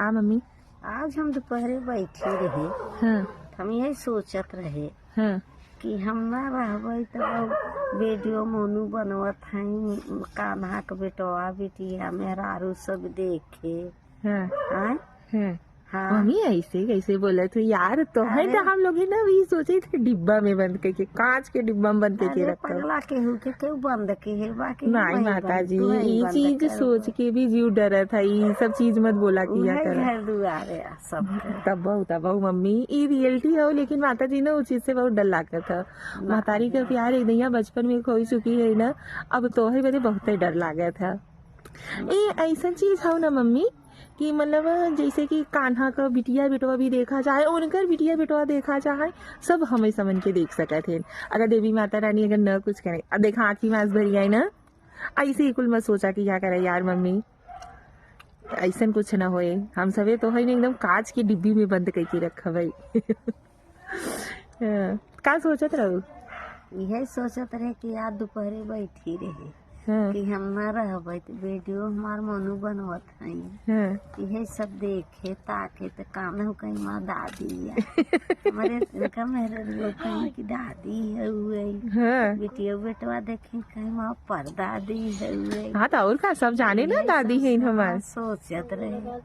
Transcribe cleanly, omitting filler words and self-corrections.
Mummy. आज हम दोपहरे बैठे रहे। हाँ हम यही सोचत रहे हाँ कि हम ना रहबे तो वीडियो मोनू बनवत हई कान्हा के बेटवा बेटिया मेहरारू सब देखे। हाँ आय हाँ। हाँ मम्मी ऐसे कैसे बोला थे यार? तो है अरे तो हम लोग ना वही सोचे थे डिब्बा में बंद करके, कांच के डिब्बा में बंद करके अरे रखो। पगला केहू के क्यों बंद के है बाकी नहीं माता जी, तू ही ये बंद चीज कर सोच के भी जीव डरा था, ये सब चीज मत बोला किया उहे करा। घर दुआरे सबके तब मम्मी ये रियलिटी है, लेकिन माता जी ना उस चीज से बहुत डर लगता था। महतारी का प्यार एकदम बचपन में खो चुकी है ना, अब तो है बड़े बहुत डर लगा था। ये ऐसा चीज है ना मम्मी कि मतलब जैसे कि कान्हा का बिटिया बेटवा भी देखा जाए, उनकर बिटिया बेटवा देखा जाए, सब हमें समझ के देख सकते थे। अगर देवी माता रानी अगर न कुछ करे, अब देखा आँखी मांस भरी आई ना, ऐसे ही कुल मत सोचा कि क्या करे यार मम्मी, ऐसा कुछ ना होए। हम सभी तो है ना एकदम कांच की डिब्बी में बंद करके रखा भाई। का सोचत रहो? यही सोचत रहे कि आज दोपहरे बैठी रहे हाँ कि हम न रहबे तो वीडियो हमार मोनू बनवत हई। हाँ यही सब देखे ताके तो कान्हा कहीं माँ दादी है हमारे इनका मेरे लोग कहीं की दादी है हुए हाँ बेटिया बेटवा देखे कहीं माँ परदादी है हुए। हाँ, तो और का सब जाने ना दादी है हमारे। सोचत रहे।